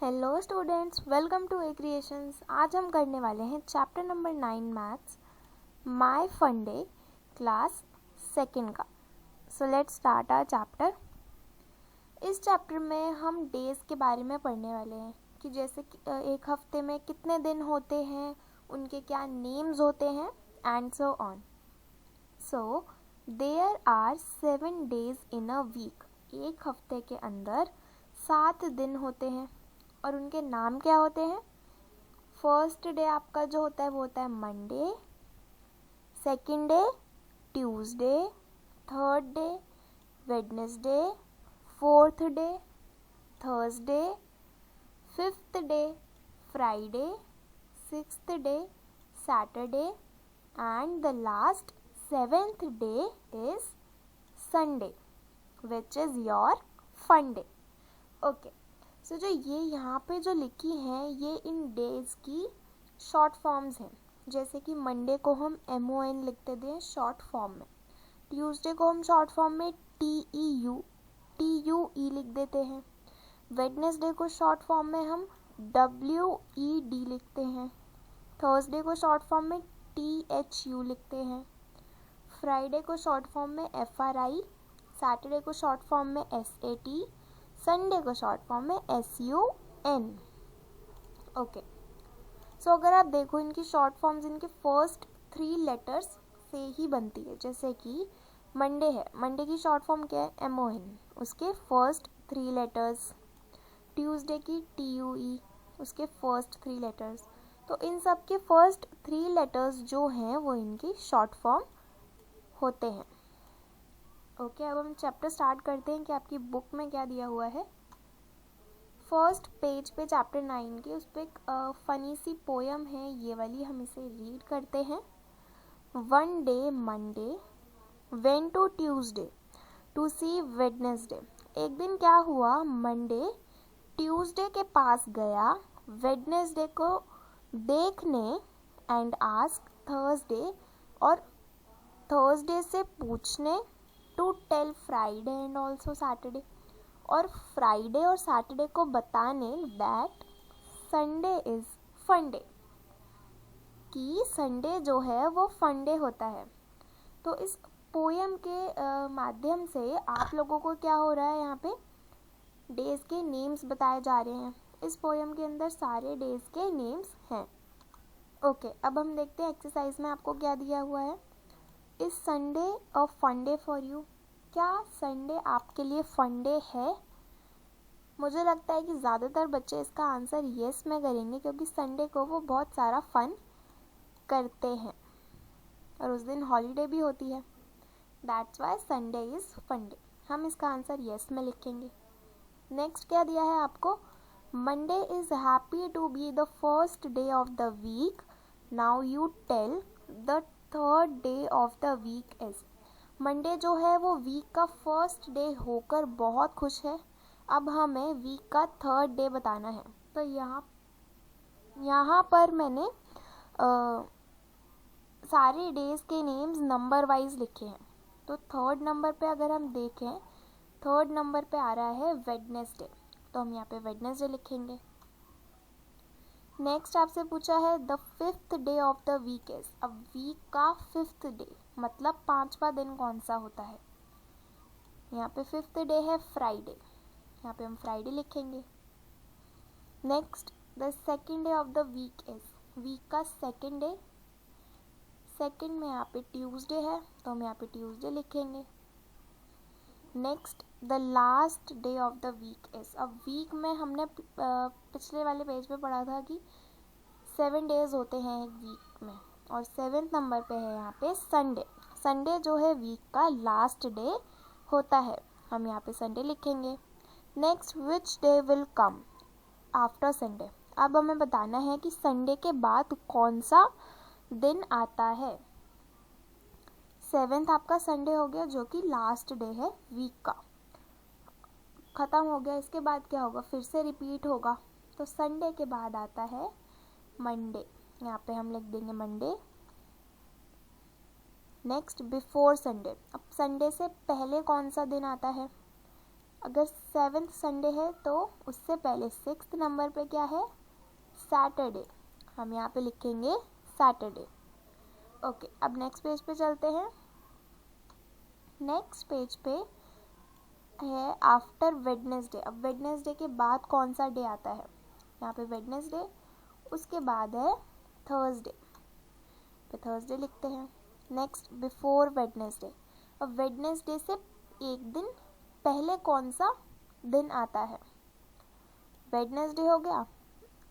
Hello students, welcome to A creations. आज हम करने वाले हैं chapter number 9 maths, my fun day, class second का। So let's start our chapter. इस चैप्टर में हम डेज़ के बारे में पढ़ने वाले हैं कि जैसे कि एक हफ्ते में कितने दिन होते हैं, उनके क्या नेम्स होते हैं and so on. So there are 7 days in a week. एक हफ्ते के अंदर 7 दिन होते हैं और उनके नाम क्या होते हैं। फर्स्ट डे आपका जो होता है वो होता है Monday, second day Tuesday, third day Wednesday, fourth day Thursday, fifth day Friday, sixth day Saturday and the last 7th day is Sunday which is your fun day. Okay, so जो ये यहाँ पे जो लिखी हैं ये इन डेज की शॉर्ट फॉर्म्स हैं। जैसे कि मंडे को हम MON लिखते थे शॉर्ट फॉर्म में, ट्यूसडे को हम शॉर्ट फॉर्म में TUE लिख देते हैं, वेडनेसडे को शॉर्ट फॉर्म में हम WED लिखते हैं, थर्सडे को शॉर्ट फॉर्म में THU लिखते हैं, फ्राइडे को शॉर्ट फॉर्म में FRI, सैटरडे को शॉर्ट फॉर्म में SAT, संडे को शॉर्ट फॉर्म में SUN। ओके, सो अगर आप देखो इनकी शॉर्ट फॉर्म्स इनके फर्स्ट 3 लेटर्स से ही बनती है। जैसे कि मंडे है, मंडे की शॉर्ट फॉर्म क्या है MON, उसके फर्स्ट 3 लेटर्स। ट्यूसडे की TUE, उसके फर्स्ट 3 लेटर्स। तो इन सब के फर्स्ट 3 लेटर्स जो हैं वो इनकी शॉर्ट फॉर्म होते हैं। ओके, अब हम चैप्टर स्टार्ट करते हैं कि आपकी बुक में क्या दिया हुआ है। फर्स्ट पेज पे चैप्टर 9 की उस पर एक फनी सी पोयम है, ये वाली हम इसे रीड करते हैं। One day Monday went to Tuesday to see Wednesday. एक दिन क्या हुआ, मंडे ट्यूसडे के पास गया वेडनेसडे को देखने एंड आस्क थर्सडे, और थर्सडे से पूछने to tell Friday and also Saturday, और फ्राइडे और सैटरडे को बताने that Sunday is fun day, कि संडे जो है वो फन डे होता है। तो इस पोयम के माध्यम से आप लोगों को क्या हो रहा है, यहाँ पे डेज के नेम्स बताए जा रहे हैं। इस पोयम के अंदर सारे डेज के नेम्स हैं। ओके, अब हम देखते हैं एक्सरसाइज में आपको क्या दिया हुआ है। Is Sunday a fun day for you? क्या संडे आपके लिए फन डे है? मुझे लगता है कि ज़्यादातर बच्चे इसका आंसर येस में करेंगे, क्योंकि संडे को वो बहुत सारा फन करते हैं और उस दिन हॉलीडे भी होती है। That's why Sunday is fun day. हम इसका आंसर येस में लिखेंगे। नेक्स्ट क्या दिया है आपको, Monday is happy to be the first day of the week. Now you tell the third day of the week is. Monday जो है वो वीक का फर्स्ट डे होकर बहुत खुश है। अब हमें वीक का थर्ड डे बताना है। तो यहाँ पर मैंने सारे डेज के नेम्स नंबर वाइज लिखे हैं। तो थर्ड नंबर पे अगर हम देखें, थर्ड नंबर पे आ रहा है वेडनेसडे, तो हम यहाँ पे वेडनेसडे लिखेंगे। नेक्स्ट आपसे पूछा है the fifth day of the week is. अब वीक का फिफ्थ डे मतलब 5वां दिन कौन सा होता है। यहाँ पे फिफ्थ डे है फ्राइडे, यहाँ पे हम फ्राइडे लिखेंगे। Next the second day of the week is, week का सेकेंड डे, सेकेंड में यहाँ पे ट्यूसडे है तो हम यहाँ पे ट्यूसडे लिखेंगे। Next the last day of the week is. अब वीक में हमने पिछले वाले पेज पे पढ़ा था कि 7 डेज होते हैं एक वीक में, और 7th नंबर पे है यहाँ पे संडे। संडे जो है वीक का लास्ट डे होता है, हम यहाँ पे संडे लिखेंगे। Next which day will come after Sunday. अब हमें बताना है कि संडे के बाद कौन सा दिन आता है। 7th आपका संडे हो गया जो कि लास्ट डे है वीक का, ख़त्म हो गया। इसके बाद क्या होगा, फिर से रिपीट होगा। तो संडे के बाद आता है मंडे, यहाँ पे हम लिख देंगे मंडे। Next before Sunday. अब संडे से पहले कौन सा दिन आता है। अगर 7th संडे है तो उससे पहले 6th नंबर पे क्या है, सैटरडे, हम यहाँ पे लिखेंगे सैटरडे। ओके, अब नेक्स्ट पेज पे चलते हैं। नेक्स्ट पेज पे है आफ्टर वेडनेसडे। अब वेडनेसडे के बाद कौन सा डे आता है, यहाँ पे वेडनेसडे, उसके बाद है थर्सडे, पे थर्सडे लिखते हैं। नेक्स्ट बिफोर वेडनेसडे, अब वेडनेसडे से एक दिन पहले कौन सा दिन आता है, वेडनेसडे हो गया,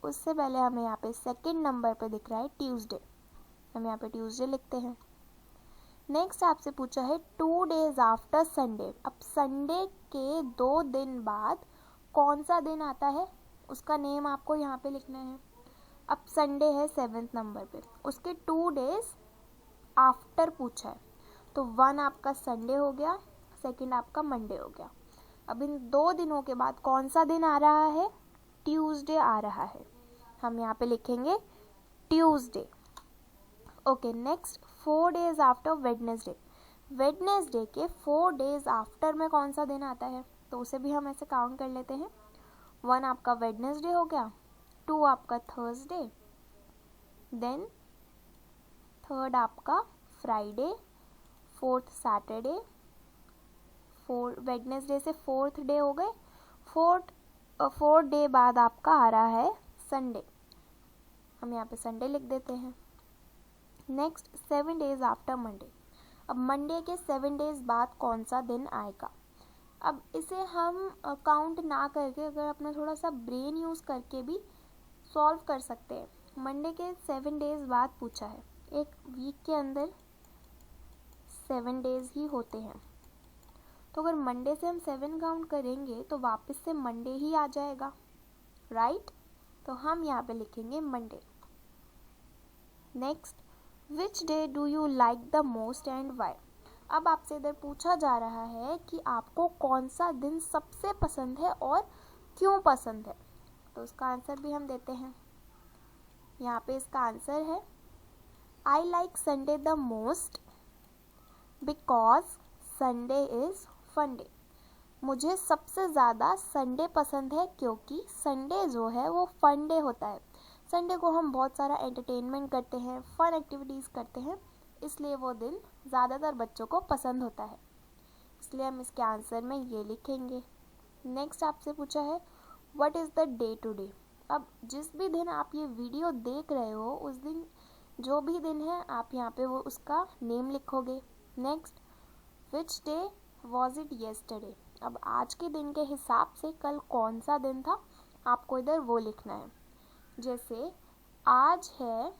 उससे पहले हमें यहाँ पे सेकंड नंबर पे दिख रहा है ट्यूसडे, हम यहाँ पे ट्यूसडे लिखते हैं। नेक्स्ट आपसे पूछा है 2 days आफ्टर संडे। अब संडे के 2 दिन बाद कौन सा दिन आता है, उसका नेम आपको यहाँ पे लिखना है। अब संडे है 7th नंबर पे, उसके 2 days आफ्टर पूछा है, तो 1 आपका संडे हो गया, सेकंड आपका मंडे हो गया। अब इन 2 दिनों के बाद कौन सा दिन आ रहा है, ट्यूसडे आ रहा है, हम यहाँ पे लिखेंगे Tuesday. Okay, next 4 days after Wednesday. Wednesday के 4 days आफ्टर में कौन सा दिन आता है, तो उसे भी हम ऐसे काउंट कर लेते हैं। 1 आपका वेडनेसडे हो गया, 2 आपका थर्सडे, देन 3rd आपका फ्राइडे, 4th सैटरडे, 4 वेडनेसडे से 4th डे हो गए, 4th डे बाद आपका आ रहा है संडे, हम यहाँ पे संडे लिख देते हैं। Next 7 days after Monday. अब मंडे के 7 days बाद कौन सा दिन आएगा, अब इसे हम काउंट ना करके अगर अपना थोड़ा सा ब्रेन यूज़ करके भी सॉल्व कर सकते हैं। मंडे के 7 days बाद पूछा है, एक वीक के अंदर 7 days ही होते हैं, तो अगर मंडे से हम 7 काउंट करेंगे तो वापस से मंडे ही आ जाएगा, राइट, तो हम यहाँ पे लिखेंगे Monday. Next, which day do you like the most and why. अब आपसे इधर पूछा जा रहा है कि आपको कौन सा दिन सबसे पसंद है और क्यों पसंद है, तो उसका आंसर भी हम देते हैं। यहाँ पे इसका आंसर है I like Sunday the most because Sunday is fun day. मुझे सबसे ज़्यादा संडे पसंद है क्योंकि संडे जो है वो फन डे होता है। संडे को हम बहुत सारा एंटरटेनमेंट करते हैं, फन एक्टिविटीज़ करते हैं, इसलिए वो दिन ज़्यादातर बच्चों को पसंद होता है, इसलिए हम इसके आंसर में ये लिखेंगे। नेक्स्ट आपसे पूछा है what is the day today. अब जिस भी दिन आप ये वीडियो देख रहे हो उस दिन जो भी दिन है आप यहाँ पे वो उसका नेम लिखोगे। Next, which day was it yesterday. अब आज के दिन के हिसाब से कल कौन सा दिन था, आपको इधर वो लिखना है। जैसे आज है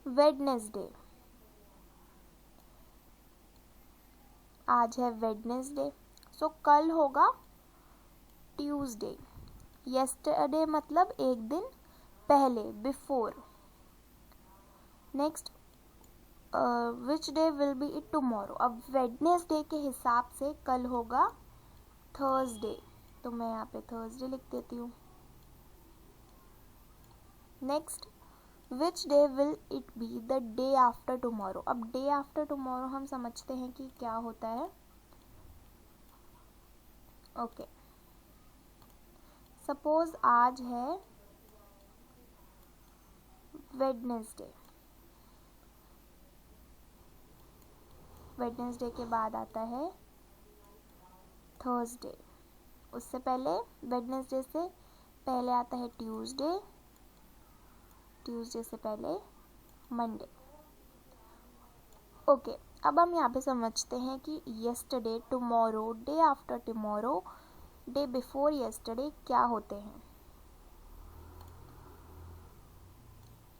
वेडनेसडे, आज है वेडनेसडे, सो कल होगा ट्यूसडे। येस्टरडे मतलब एक दिन पहले, before. Next, which day will be it tomorrow. अब वेडनेसडे के हिसाब से कल होगा थर्सडे, तो मैं यहाँ पे थर्सडे लिख देती हूँ। Next, which day will it be the day after tomorrow. अब डे आफ्टर टुमारो हम समझते हैं कि क्या होता है। ओके, सपोज आज है वेडनेसडे, वेडनेसडे के बाद आता है थर्सडे, उससे पहले वेडनेसडे से पहले आता है ट्यूसडे, ट्यूसडे से पहले मंडे। ओके, अब हम यहाँ पे समझते हैं कि yesterday, tomorrow, day after tomorrow, day before yesterday क्या होते हैं।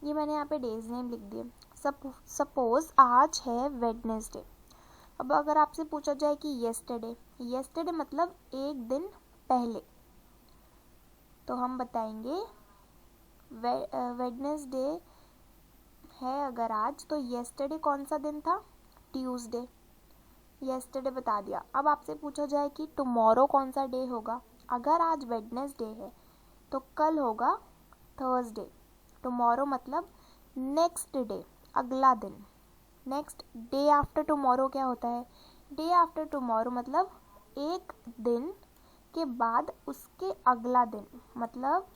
ये मैंने यहाँ पे डेज नेम लिख दिए। सपोज आज है वेडनेसडे। अब अगर आपसे पूछा जाए कि येस्टरडे, येस्टरडे मतलब एक दिन पहले, तो हम बताएंगे वेडनेसडे है अगर आज, तो येस्टरडे कौन सा दिन था, ट्यूसडे, येस्टरडे बता दिया। अब आपसे पूछा जाए कि टुमारो कौन सा डे होगा, अगर आज वेडनेसडे है तो कल होगा थर्सडे। टुमारो मतलब नेक्स्ट डे, अगला दिन। नेक्स्ट, डे आफ्टर टुमारो क्या होता है, डे आफ्टर टुमारो मतलब एक दिन के बाद उसके अगला दिन, मतलब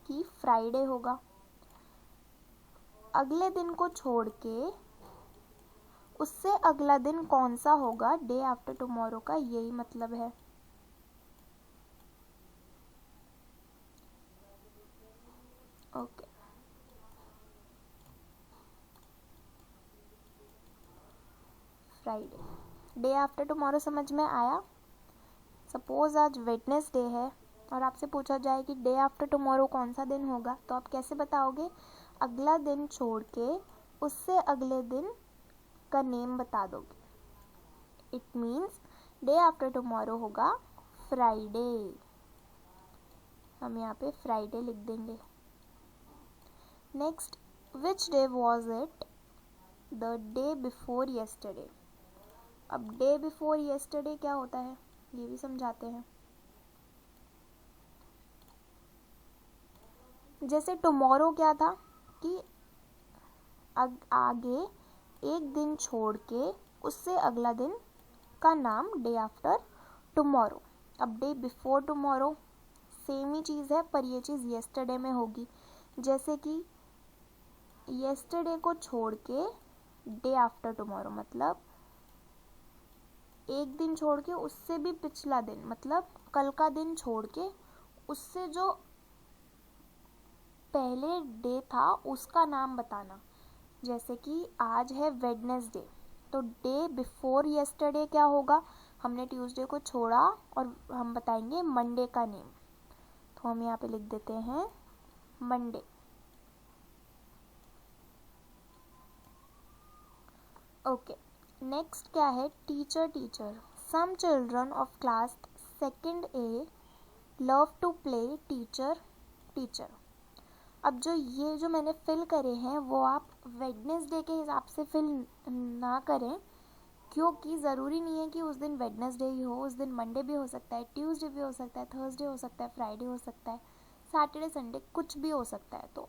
कि फ्राइडे होगा। अगले दिन को छोड़ के उससे अगला दिन कौन सा होगा, डे आफ्टर टुमारो का यही मतलब है। Okay, Friday, day after tomorrow समझ में आया। सपोज आज वेडनेसडे है और आपसे पूछा जाए कि डे आफ्टर टुमारो कौन सा दिन होगा, तो आप कैसे बताओगे, अगला दिन छोड़ के उससे अगले दिन का नेम बता दोगे। It means day after tomorrow होगा फ्राइडे। हम यहाँ पे फ्राइडे लिख देंगे। Next, which day was it, the day before yesterday. अब डे बिफोर येस्टरडे क्या होता है ये भी समझाते हैं। जैसे टुमारो क्या था कि आगे एक दिन छोड़ के उससे अगला दिन का नाम डे आफ्टर टुमारो। अब डे बिफोर टुमारो सेम ही चीज़ है, पर ये चीज़ येस्टरडे में होगी। जैसे कि येस्टरडे को छोड़ के डे आफ्टर टुमारो मतलब एक दिन छोड़ के उससे भी पिछला दिन, मतलब कल का दिन छोड़ के उससे जो पहले डे था उसका नाम बताना। जैसे कि आज है वेडनेसडे, तो डे बिफोर येस्टरडे क्या होगा, हमने ट्यूसडे को छोड़ा और हम बताएंगे मंडे का नेम, तो हम यहाँ पे लिख देते हैं मंडे। ओके, नेक्स्ट क्या है, teacher teacher. Some children of class second A love to play teacher teacher. अब जो मैंने फिल करे हैं वो आप वेडनेसडे के हिसाब से फिल ना करें, क्योंकि ज़रूरी नहीं है कि उस दिन वेडनेसडे ही हो, उस दिन मंडे भी हो सकता है, ट्यूसडे भी हो सकता है, थर्सडे हो सकता है, फ्राइडे हो सकता है, सैटरडे संडे कुछ भी हो सकता है। तो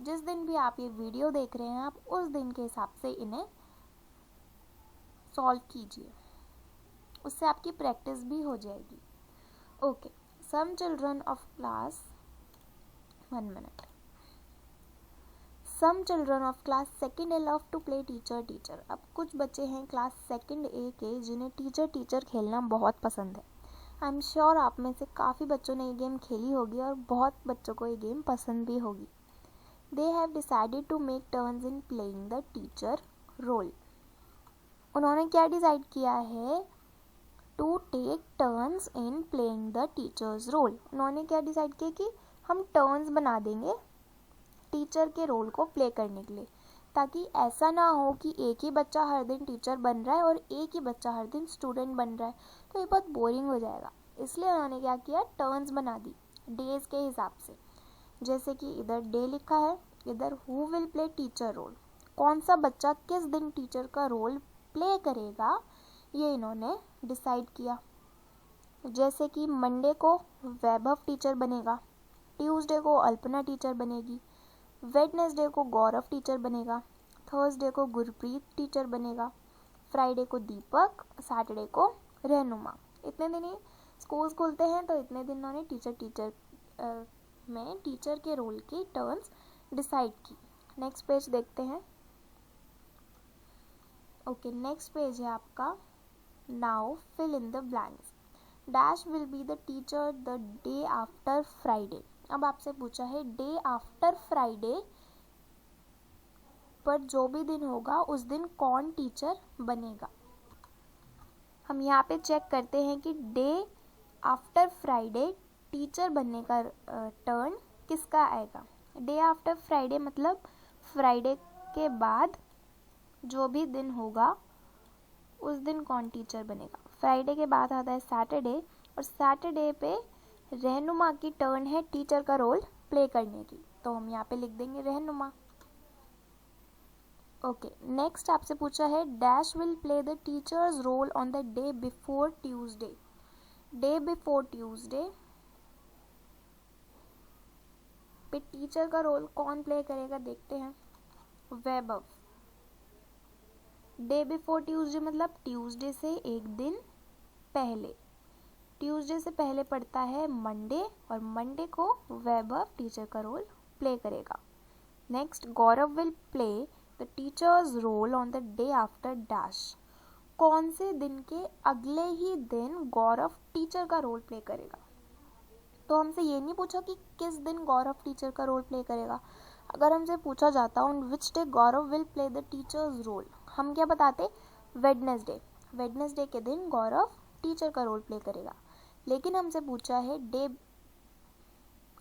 जिस दिन भी आप ये वीडियो देख रहे हैं आप उस दिन के हिसाब से इन्हें सॉल्व कीजिए, उससे आपकी प्रैक्टिस भी हो जाएगी। Okay, some children of class, 1 minute. Some children of class second A love to play teacher teacher. अब कुछ बच्चे हैं क्लास सेकेंड ए के जिन्हें टीचर टीचर खेलना बहुत पसंद है। आई एम श्योर आप में से काफ़ी बच्चों ने ये गेम खेली होगी और बहुत बच्चों को ये गेम पसंद भी होगी। They have decided to make turns in playing the teacher role. उन्होंने क्या डिसाइड किया है, to take turns in playing the teacher's role. उन्होंने क्या डिसाइड किया कि हम टर्न्स बना देंगे टीचर के रोल को प्ले करने के लिए, ताकि ऐसा ना हो कि एक ही बच्चा हर दिन टीचर बन रहा है और एक ही बच्चा हर दिन स्टूडेंट बन रहा है, तो ये बहुत बोरिंग हो जाएगा। इसलिए उन्होंने क्या किया, टर्न्स बना दी डेज के हिसाब से। जैसे कि इधर डे लिखा है, इधर who will play teacher role, कौन सा बच्चा किस दिन टीचर का रोल प्ले करेगा ये इन्होंने डिसाइड किया। जैसे कि मंडे को वैभव टीचर बनेगा, ट्यूसडे को अल्पना टीचर बनेगी, वेडनेसडे को गौरव टीचर बनेगा, थर्सडे को गुरप्रीत टीचर बनेगा, फ्राइडे को दीपक, सैटरडे को रहनुमा। इतने दिन ही स्कूल्स खुलते हैं, तो इतने दिन उन्होंने टीचर में टीचर के रोल की टर्न्स डिसाइड की। नेक्स्ट पेज देखते हैं। ओके, नेक्स्ट पेज है आपका, now fill in the blanks. Dash will be the teacher the day after Friday. अब आपसे पूछा है डे आफ्टर फ्राइडे पर जो भी दिन होगा उस दिन कौन टीचर बनेगा। हम यहाँ पे चेक करते हैं कि डे आफ्टर फ्राइडे टीचर बनने का टर्न किसका आएगा। डे आफ्टर फ्राइडे मतलब फ्राइडे के बाद जो भी दिन होगा उस दिन कौन टीचर बनेगा। फ्राइडे के बाद आता है सैटरडे, और सैटरडे पे रहनुमा की टर्न है टीचर का रोल प्ले करने की, तो हम यहाँ पे लिख देंगे रहनुमा। ओके, नेक्स्ट आपसे पूछा है dash will play the teacher's role on the day before Tuesday. Day before Tuesday पे टीचर का रोल कौन प्ले करेगा देखते हैं, वैभव। डे बिफोर ट्यूसडे मतलब ट्यूसडे से एक दिन पहले। ट्यूसडे से पहले पड़ता है मंडे और मंडे को वैभव टीचर का रोल प्ले करेगा। Next, Gaurav will play the teacher's role on the day after dash. कौन से दिन के अगले ही दिन गौरव टीचर का रोल प्ले करेगा। तो हमसे ये नहीं पूछा कि किस दिन गौरव टीचर का रोल प्ले करेगा। अगर हमसे पूछा जाता on which day Gaurav will play the teacher's role, हम क्या बताते, वेडनेसडे। वेडनेसडे के दिन गौरव टीचर का रोल प्ले करेगा। लेकिन हमसे पूछा है डे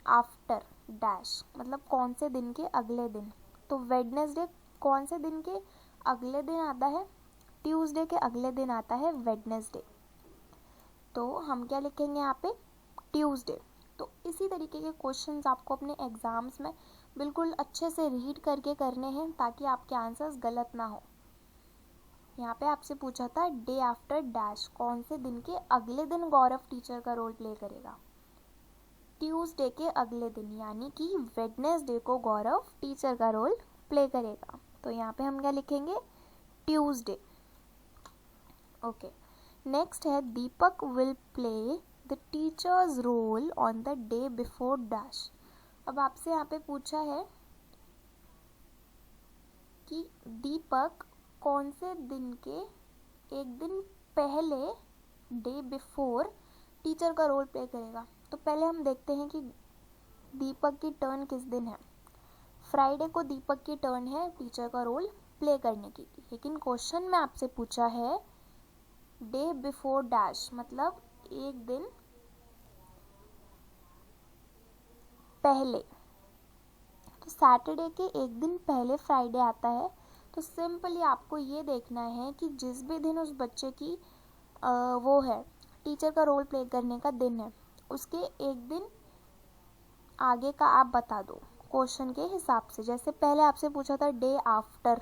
आफ्टर डैश, मतलब कौन से दिन के अगले दिन। तो वेडनेसडे कौन से दिन के अगले दिन आता है, ट्यूसडे के अगले दिन आता है वेडनेसडे। तो हम क्या लिखेंगे यहाँ पे, ट्यूसडे। तो इसी तरीके के क्वेश्चंस आपको अपने एग्जाम्स में बिल्कुल अच्छे से रीड करके करने हैं ताकि आपके आंसर्स गलत ना हो। यहाँ पे आपसे पूछा था डे आफ्टर डैश, कौन से दिन के अगले दिन गौरव टीचर का रोल प्ले करेगा। ट्यूसडे के अगले दिन यानी कि वेडनेसडे को गौरव टीचर का रोल प्ले करेगा। तो यहाँ पे हम क्या लिखेंगे, ट्यूसडे। ओके, नेक्स्ट है Deepak will play the teacher's role on the day before dash. अब आपसे यहाँ पे पूछा है कि दीपक कौन से दिन के एक दिन पहले डे बिफोर टीचर का रोल प्ले करेगा। तो पहले हम देखते हैं कि दीपक की टर्न किस दिन है। फ्राइडे को दीपक की टर्न है टीचर का रोल प्ले करने की, लेकिन क्वेश्चन में आपसे पूछा है डे बिफोर डैश, मतलब एक दिन पहले। तो सैटरडे के एक दिन पहले फ्राइडे आता है। तो सिंपली आपको ये देखना है कि जिस भी दिन उस बच्चे की वो है टीचर का रोल प्ले करने का दिन है, उसके एक दिन आगे का आप बता दो क्वेश्चन के हिसाब से। जैसे पहले आपसे पूछा था डे आफ्टर,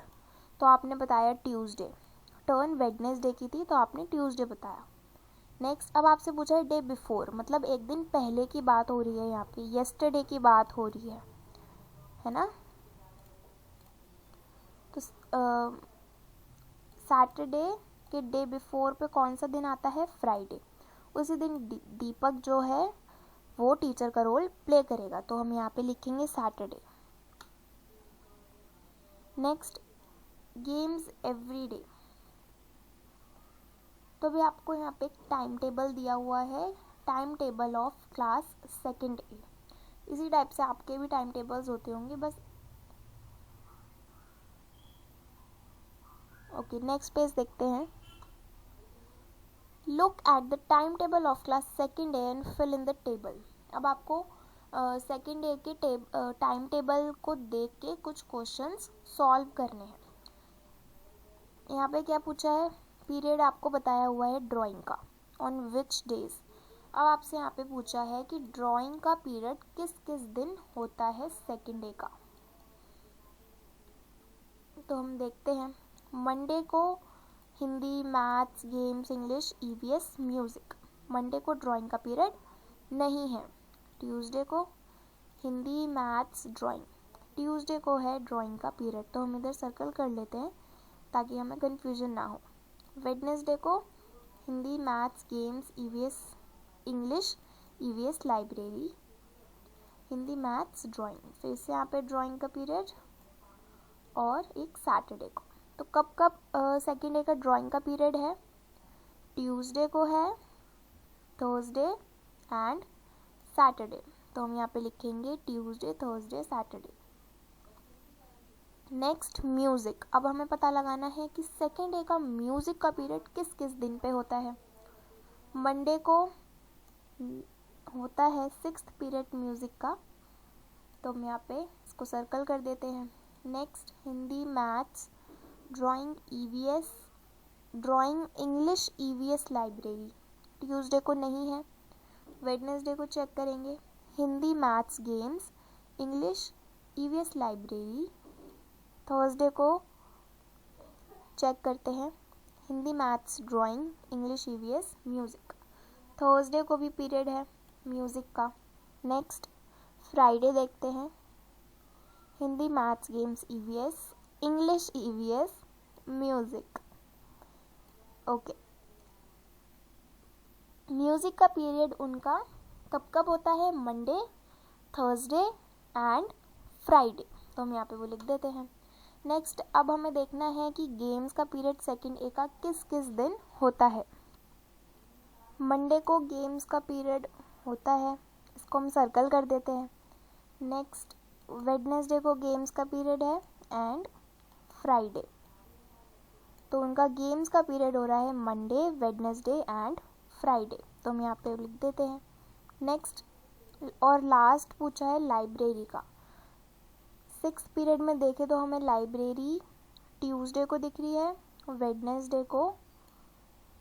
तो आपने बताया ट्यूसडे। टर्न वेडनेसडे की थी तो आपने ट्यूसडे बताया। नेक्स्ट, अब आपसे पूछा है डे बिफोर, मतलब एक दिन पहले की बात हो रही है, यहाँ पे येस्टरडे की बात हो रही है ना। तो सैटरडे के डे बिफोर पे कौन सा दिन आता है, फ्राइडे। उसी दिन दीपक जो है वो टीचर का रोल प्ले करेगा। तो हम यहाँ पे लिखेंगे Saturday. Next, games every day. तो भी आपको यहाँ पे एक टाइम टेबल दिया हुआ है, time table of class second A. इसी टाइप से आपके भी टाइम टेबल्स होते होंगे बस। ओके, नेक्स्ट पेज देखते हैं। Look at the time table of class second A and fill in the table. अब आपको सेकेंड ए के टाइम टेबल को देख के कुछ क्वेश्चंस सॉल्व करने हैं। यहाँ पे क्या पूछा है, पीरियड आपको बताया हुआ है ड्राइंग का, ऑन विच डेज। अब आपसे यहाँ पे पूछा है कि ड्राइंग का पीरियड किस किस दिन होता है सेकेंड डे का। तो हम देखते हैं, मंडे को Hindi, maths, games, English, EVS, music. Monday को ड्राइंग का पीरियड नहीं है। ट्यूसडे को हिंदी, मैथ्स, ड्राइंग। ट्यूसडे को है ड्राइंग का पीरियड, तो हम इधर सर्कल कर लेते हैं ताकि हमें कन्फ्यूजन ना हो। वेडनेसडे को Hindi, maths, games, EVS, English, EVS, library, Hindi, maths, drawing. फिर से यहाँ पे ड्राइंग का पीरियड। और एक सैटरडे को, तो कब कब सेकेंड डे का ड्राइंग का पीरियड है, ट्यूसडे को है, थर्सडे एंड सैटरडे। तो हम यहाँ पे लिखेंगे Tuesday, Thursday, Saturday. Next, music. अब हमें पता लगाना है कि सेकेंड डे का म्यूज़िक का पीरियड किस किस दिन पे होता है। मंडे को होता है सिक्स्थ पीरियड म्यूज़िक का, तो हम यहाँ पे इसको सर्कल कर देते हैं। Next, Hindi, maths, drawing, EVS, drawing, English, EVS, library. Tuesday को नहीं है। वेडनेसडे को चेक करेंगे, Hindi, maths, games, English, EVS, library. Thursday को चेक करते हैं, Hindi, maths, drawing, English, EVS, music. Thursday को भी पीरियड है म्यूज़िक का। नेक्स्ट, फ्राइडे देखते हैं, Hindi, maths, games, EVS, English, EVS, music. Okay, music का पीरियड उनका कब कब होता है? Monday, Thursday and Friday. तो हम यहाँ पे वो लिख देते हैं। नेक्स्ट अब हमें देखना है कि गेम्स का पीरियड सेकंड ए का किस किस दिन होता है। मंडे को गेम्स का पीरियड होता है, इसको हम सर्कल कर देते हैं। नेक्स्ट वेडनेसडे को गेम्स का पीरियड है एंड फ्राइडे। तो उनका गेम्स का पीरियड हो रहा है मंडे, वेडनेसडे एंड फ्राइडे। तो हम यहाँ पे लिख देते हैं। नेक्स्ट और लास्ट पूछा है लाइब्रेरी का। 6th पीरियड में देखें तो हमें लाइब्रेरी ट्यूसडे को दिख रही है, वेडनेसडे को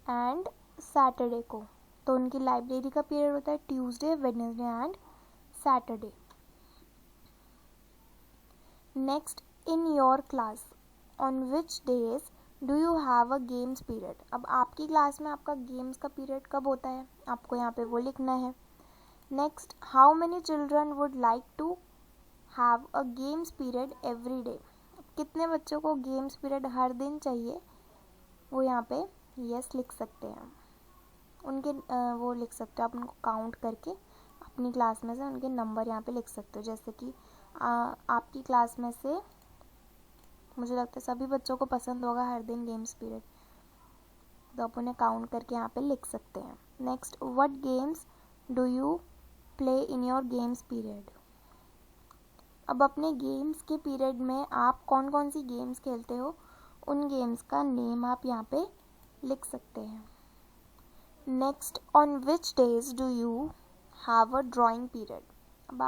एंड सैटरडे को। तो उनकी लाइब्रेरी का पीरियड होता है Tuesday, Wednesday and Saturday. Next in your class on which days do you have a games period. अब आपकी क्लास में आपका गेम्स का पीरियड कब होता है, आपको यहाँ पे वो लिखना है। Next how many children would like to have a games period every day. कितने बच्चों को गेम्स पीरियड हर दिन चाहिए, वो यहाँ पे यस लिख सकते हैं। उनके वो लिख सकते हो आप, उनको काउंट करके अपनी क्लास में से उनके नंबर यहाँ पे लिख सकते हो। जैसे कि आपकी क्लास में से मुझे लगता है सभी बच्चों को पसंद होगा हर दिन गेम्स पीरियड, तो आप उन्हें काउंट करके यहाँ पे लिख सकते हैं। Next what games do you play in your games period. अब अपने गेम्स के पीरियड में आप कौन कौन सी गेम्स खेलते हो, उन गेम्स का नेम आप यहाँ पे लिख सकते हैं। Next on which days do you have a drawing period. अब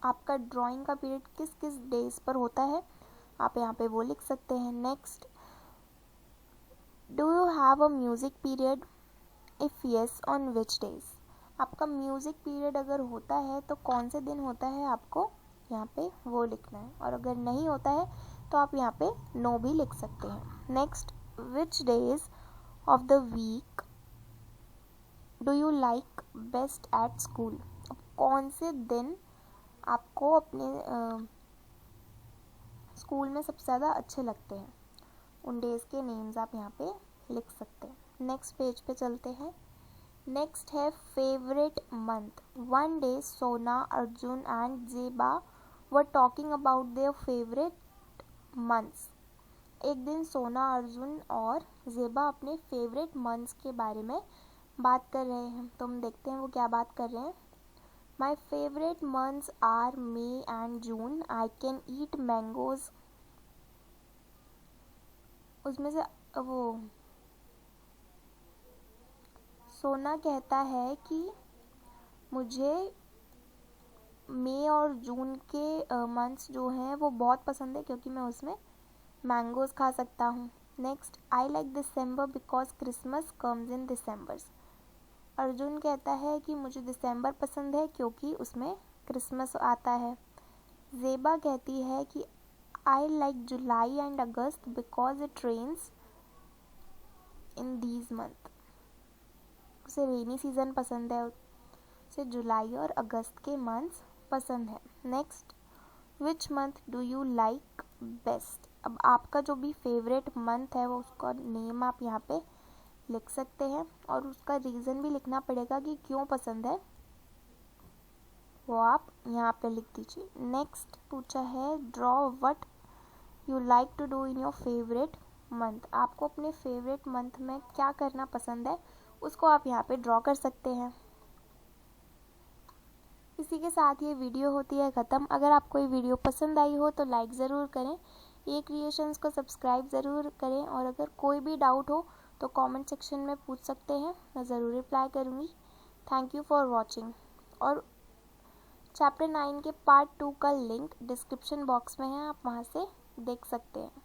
आपका ड्राइंग का पीरियड किस किस डेज पर होता है, आप यहाँ पे वो लिख सकते हैं। Next do you have a music period, if yes on which days. आपका म्यूज़िक पीरियड अगर होता है तो कौन से दिन होता है, आपको यहाँ पे वो लिखना है। और अगर नहीं होता है तो आप यहाँ पे नो भी लिख सकते हैं। Next which days of the week do you like best at school. अब कौन से दिन आपको अपने स्कूल में सबसे ज़्यादा अच्छे लगते हैं, उन डेज़ के नेम्स आप यहाँ पे लिख सकते हैं। नेक्स्ट पेज पे चलते हैं। नेक्स्ट है फेवरेट मंथ। वन डे सोना, अर्जुन एंड जेबा were talking about their favourite months. एक दिन सोना, अर्जुन और जेबा अपने फेवरेट मंथ्स के बारे में बात कर रहे हैं। तो हम देखते हैं वो क्या बात कर रहे हैं। My favourite months are May and June, I can eat mangoes. उसमें से वो सोना कहता है कि मुझे मई और जून के मंथ्स जो हैं वो बहुत पसंद है क्योंकि मैं उसमें मैंगोज खा सकता हूँ। Next I like December because Christmas comes in December. Arjun कहता है कि मुझे दिसंबर पसंद है क्योंकि उसमें क्रिसमस आता है। जेबा कहती है कि I like July and August because it rains in these month. उसे रेनी सीज़न पसंद है, उसे जुलाई और अगस्त के मंथ्स पसंद है। Next which month do you like best. अब आपका जो भी फेवरेट मंथ है वो उसका नेम आप यहाँ पे लिख सकते हैं और उसका रीज़न भी लिखना पड़ेगा कि क्यों पसंद है, वो आप यहाँ पे लिख दीजिए। नेक्स्ट पूछा है draw what you like to do in your favourite month. आपको अपने फेवरेट मंथ में क्या करना पसंद है उसको आप यहाँ पे ड्रॉ कर सकते हैं। इसी के साथ ये वीडियो होती है ख़त्म। अगर आपको ये वीडियो पसंद आई हो तो लाइक ज़रूर करें, ये क्रिएशंस को सब्सक्राइब ज़रूर करें और अगर कोई भी डाउट हो तो कमेंट सेक्शन में पूछ सकते हैं, मैं ज़रूर रिप्लाई करूँगी। Thank you for watching. और चैप्टर 9 के पार्ट 2 का लिंक डिस्क्रिप्शन बॉक्स में है, आप वहाँ से देख सकते हैं।